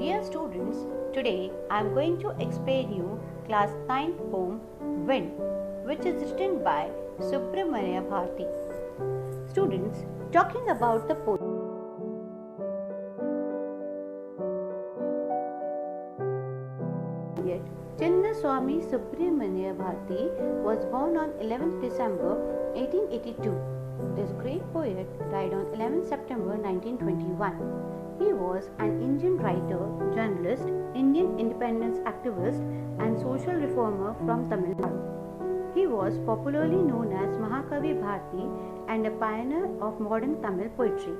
Dear students, today I am going to explain you class 9 poem Wind, which is written by Subramania Bharti. Students, talking about the poet Chinnaswamy Subramania Bharti was born on 11th December 1882. This great poet died on 11th September 1921. He was an Indian writer, journalist, Indian independence activist and social reformer from Tamil Nadu. He was popularly known as Mahakavi Bharti and a pioneer of modern Tamil poetry.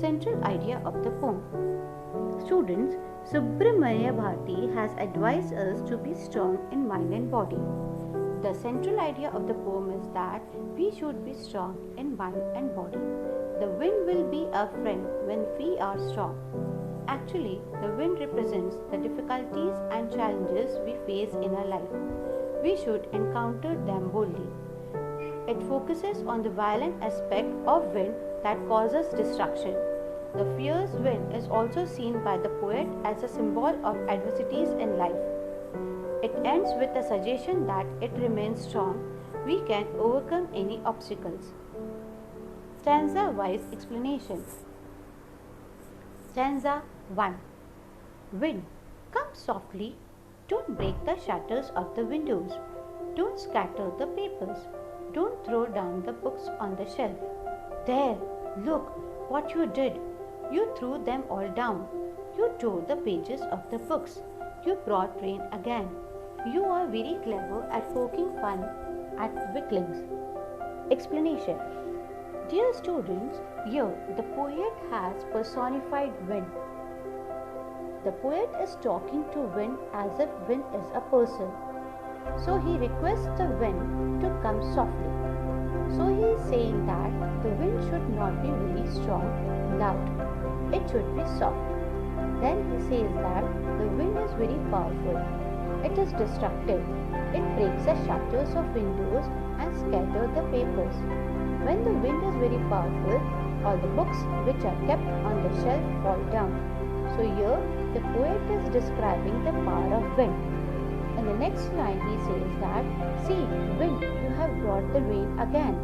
Central idea of the poem. Students, Subramania Bharti has advised us to be strong in mind and body. The central idea of the poem is that we should be strong in mind and body. The wind will be our friend when we are strong. Actually, the wind represents the difficulties and challenges we face in our life. We should encounter them boldly. It focuses on the violent aspect of wind that causes destruction. The fierce wind is also seen by the poet as a symbol of adversities in life. It ends with a suggestion that it remains strong, we can overcome any obstacles. Stanza-wise explanation. Stanza 1. Wind, come softly, don't break the shutters of the windows, don't scatter the papers, don't throw down the books on the shelf. There, look what you did. You threw them all down. You tore the pages of the books. You brought rain again. You are very clever at poking fun at weaklings. Explanation. Dear students, here the poet has personified wind. The poet is talking to wind as if wind is a person. So he requests the wind to come softly. So he is saying that the wind should not be very strong, loud. It should be soft. Then he says that the wind is very powerful. It is destructive. It breaks the shutters of windows and scatters the papers. When the wind is very powerful, all the books which are kept on the shelf fall down. So here the poet is describing the power of wind. In the next line he says that, see, wind, you have brought the rain again.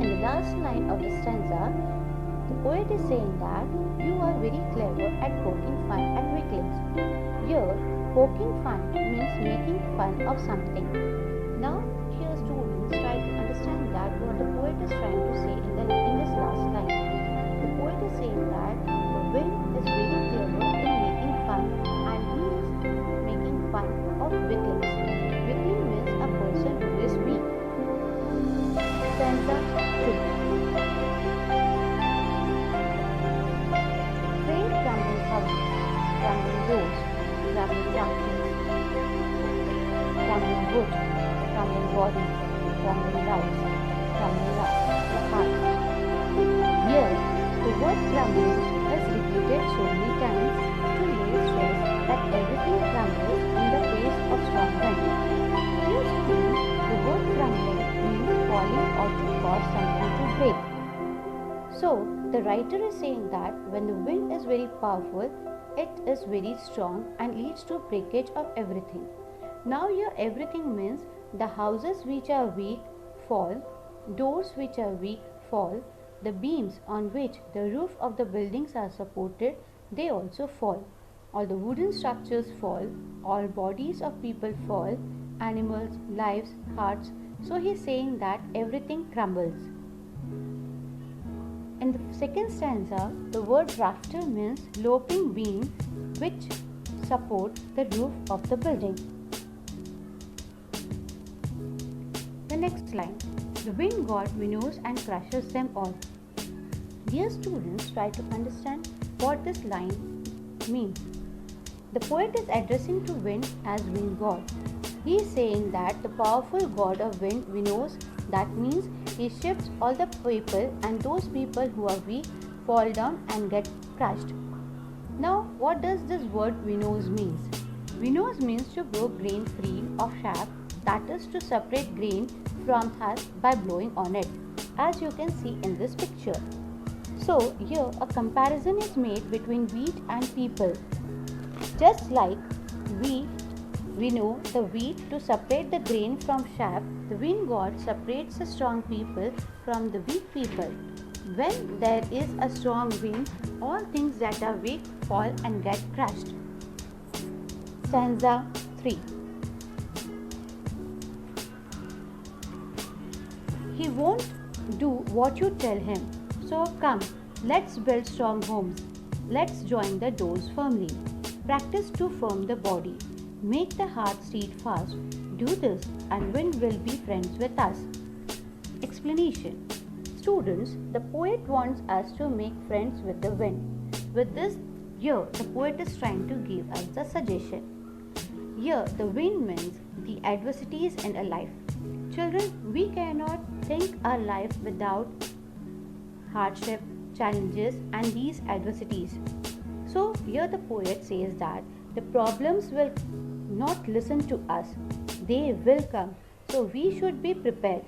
In the last line of the stanza, the poet is saying that you are very clever at poking fun at weaklings. Here, poking fun means making fun of something. Now, here students try to understand that what the poet is trying to say in this last line. The poet is saying that the wind is very clever in making fun and he is making fun of weaklings. Weakling means a person who is weak. Stanza 2. Crumbling doors, crumbling junkies, crumbling wood, crumbling bodies, crumbling lives, crumbling hearts. Here, the word crumbling is repeated so many times to lay stress that everything crumbles in the face of strong wind. Here, students, the word crumbling means falling or to cause something to break. So, the writer is saying that when the wind is very powerful, it is very strong and leads to breakage of everything. Now here everything means the houses which are weak fall, doors which are weak fall, the beams on which the roof of the buildings are supported, they also fall. All the wooden structures fall, all bodies of people fall, animals, lives, hearts. So he is saying that everything crumbles. In the second stanza, the word rafter means sloping beam which support the roof of the building. The next line, the wind god winnows and crushes them all. Dear students, try to understand what this line means. The poet is addressing to wind as wind god. He is saying that the powerful god of wind winnows. That means he shifts all the people and those people who are weak fall down and get crushed. Now, what does this word winnows means? Winnows means to blow grain free of chaff, that is to separate grain from husk by blowing on it, as you can see in this picture. So here a comparison is made between wheat and people. Just like we know the wheat to separate the grain from chaff, the wind god separates the strong people from the weak people. When there is a strong wind, all things that are weak fall and get crushed. Stanza 3. He won't do what you tell him. So come, let's build strong homes. Let's join the doors firmly. Practice to firm the body. Make the heart steadfast. Do this and wind will be friends with us. Explanation. Students, the poet wants us to make friends with the wind. With this, here the poet is trying to give us the suggestion. Here the wind means the adversities in a life. Children, we cannot think our life without hardship, challenges and these adversities. So here the poet says that the problems will not listen to us. They will come. So we should be prepared.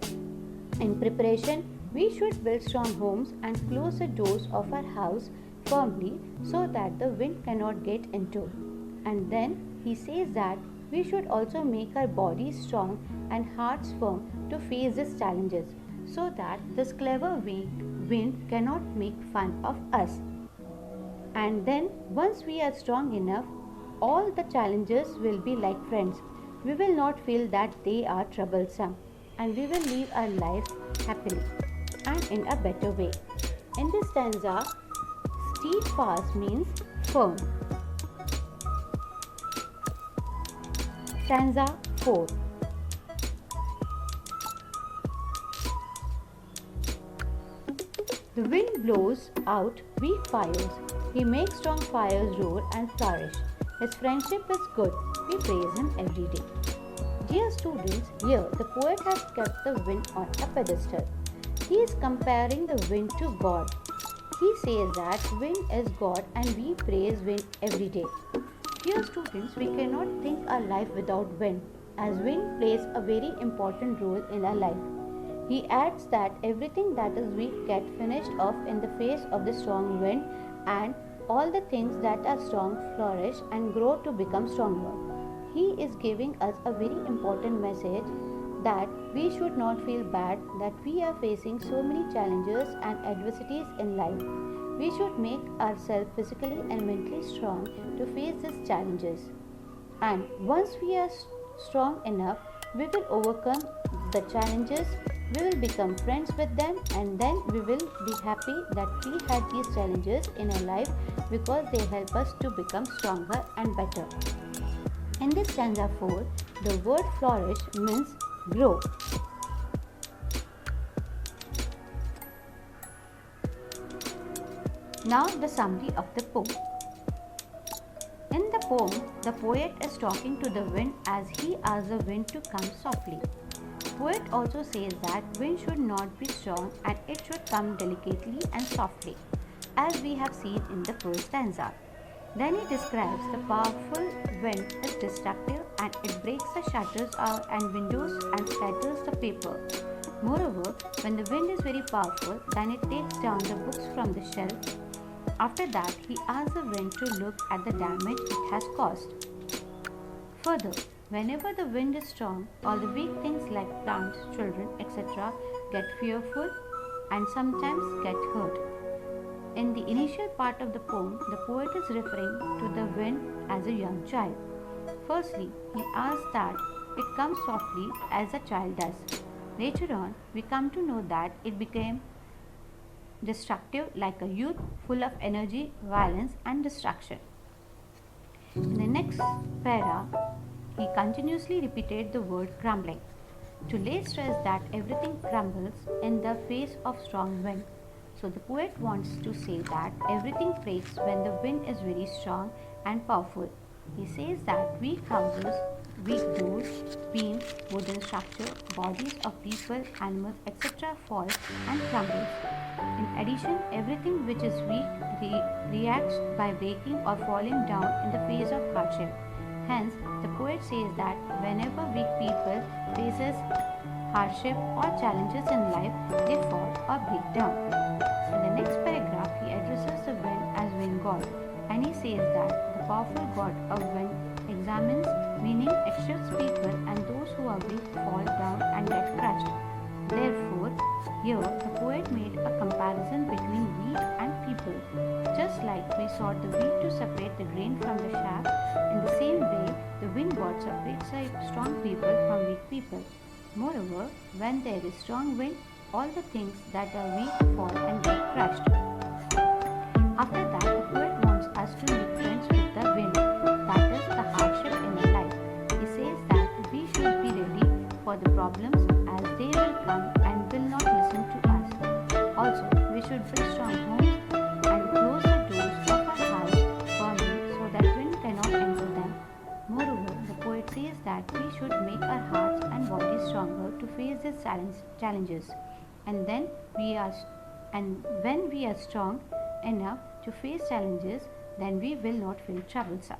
In preparation, we should build strong homes and close the doors of our house firmly so that the wind cannot get into. And then he says that we should also make our bodies strong and hearts firm to face these challenges so that this clever wind cannot make fun of us. And then once we are strong enough, all the challenges will be like friends. We will not feel that they are troublesome and we will live our life happily and in a better way. In this stanza, steadfast means firm. Stanza 4. The wind blows out weak fires. He makes strong fires roar and flourish. His friendship is good. We praise him every day. Dear students, here the poet has kept the wind on a pedestal. He is comparing the wind to God. He says that wind is God and we praise wind every day. Dear students, we cannot think our life without wind, as wind plays a very important role in our life. He adds that everything that is weak gets finished off in the face of the strong wind, and all the things that are strong flourish and grow to become stronger. He is giving us a very important message that we should not feel bad that we are facing so many challenges and adversities in life. We should make ourselves physically and mentally strong to face these challenges. And once we are strong enough, we will overcome the challenges, we will become friends with them, and then we will be happy that we had these challenges in our life because they help us to become stronger and better. In this stanza 4, the word flourish means grow. Now the summary of the poem. In the poem, the poet is talking to the wind as he asks the wind to come softly. Poet also says that wind should not be strong and it should come delicately and softly, as we have seen in the first stanza. Then he describes the powerful wind is destructive and it breaks the shutters and windows and scatters the paper. Moreover, when the wind is very powerful, then it takes down the books from the shelf. After that, he asks the wind to look at the damage it has caused. Further, whenever the wind is strong, all the weak things like plants, children, etc. get fearful and sometimes get hurt. In the initial part of the poem, the poet is referring to the wind as a young child. Firstly, he asks that it comes softly as a child does. Later on, we come to know that it became destructive like a youth full of energy, violence and destruction. In the next para, he continuously repeated the word crumbling to lay stress that everything crumbles in the face of strong wind. So the poet wants to say that everything breaks when the wind is very strong and powerful. He says that weak houses, weak doors, beams, wooden structure, bodies of people, animals, etc. fall and crumbles. In addition, everything which is weak reacts by breaking or falling down in the face of hardship. Hence, the poet says that whenever weak people faces hardship or challenges in life, they fall or break down. In the next paragraph, God, and he says that the powerful God of wind examines, meaning it shifts people, and those who are weak fall down and get crushed. Therefore, here the poet made a comparison between wheat and people. Just like we sought the wheat to separate the grain from the chaff, in the same way the wind god separates strong people from weak people. Moreover, when there is strong wind, all the things that are weak fall and get crushed. After that, the poet wants us to make friends with the wind, that is the hardship in our life. He says that we should be ready for the problems as they will come and will not listen to us. Also, we should build strong homes and close the doors of our house firmly so that wind cannot enter them. Moreover, the poet says that we should make our hearts and bodies stronger to face these challenges. And when we are strong enough to face challenges, then we will not feel troublesome.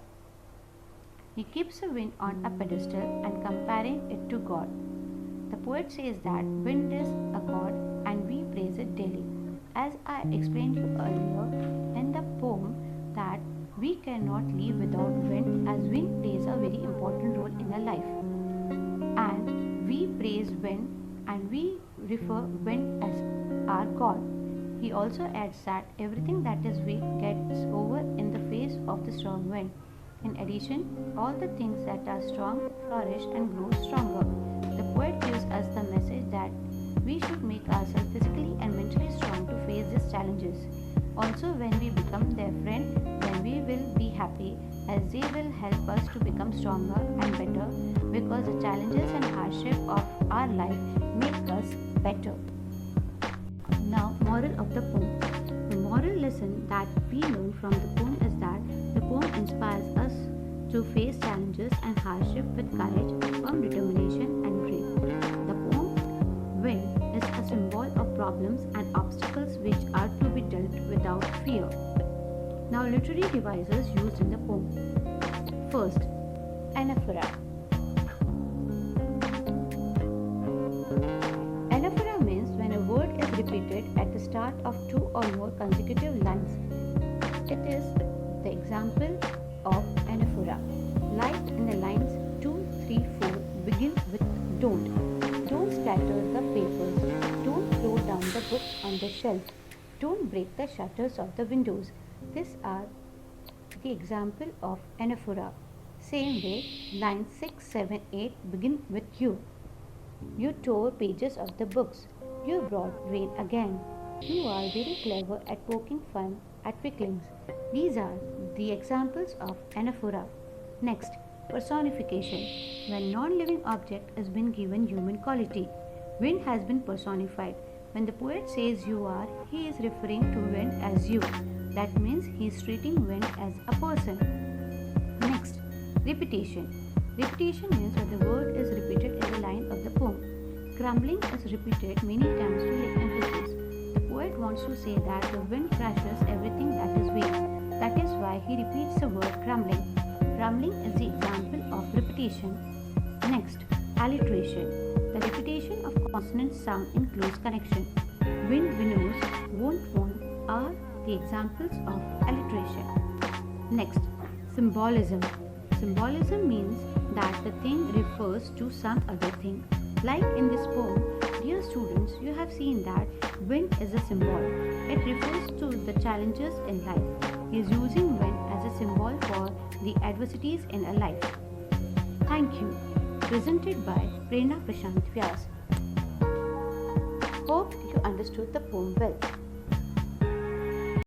He keeps the wind on a pedestal and comparing it to God. The poet says that wind is a god and we praise it daily. As I explained you earlier in the poem that we cannot live without wind, as wind plays a very important role in our life. And we praise wind and we refer wind as our God. He also adds that everything that is weak gets over in the face of the strong wind. In addition, all the things that are strong flourish and grow stronger. The poet gives us the message that we should make ourselves physically and mentally strong to face these challenges. Also, when we become their friend, then we will be happy, as they will help us to become stronger and better, because the challenges and hardship of our life make us better. Now, moral of the poem. The moral lesson that we learn from the poem is that the poem inspires us to face challenges and hardship with courage, firm determination, and grace. The poem Wind is a symbol of problems and obstacles which are to be dealt without fear. Now, literary devices used in the poem. First, anaphora. Anaphora means when a word is repeated at the start of two or more consecutive lines. It is the example of anaphora. Like in the lines 2, 3, 4 begin with don't. Don't scatter the papers. Don't throw down the book on the shelf. Don't break the shutters of the windows. These are the example of anaphora. Same way, lines 6, 7, 8 begin with you. You tore pages of the books. You brought rain again. You are very clever at poking fun at weaklings. These are the examples of anaphora. Next, personification. When non-living object has been given human quality. Wind has been personified. When the poet says you are, he is referring to wind as you. That means he is treating wind as a person. Next, repetition. Repetition means when the word is repeated in the line of the poem. Crumbling is repeated many times to make emphasis. The poet wants to say that the wind crushes everything that is weak. That is why he repeats the word crumbling. Crumbling is the example of repetition. Next, alliteration. The repetition of consonant sound in close connection. Wind, winnows, won't are the examples of alliteration. Next, symbolism. Symbolism means that the thing refers to some other thing. Like in this poem, dear students, you have seen that wind is a symbol. It refers to the challenges in life. He is using wind as a symbol for the adversities in a life. Thank you. Presented by Prerana Vyas. Hope you understood the poem well.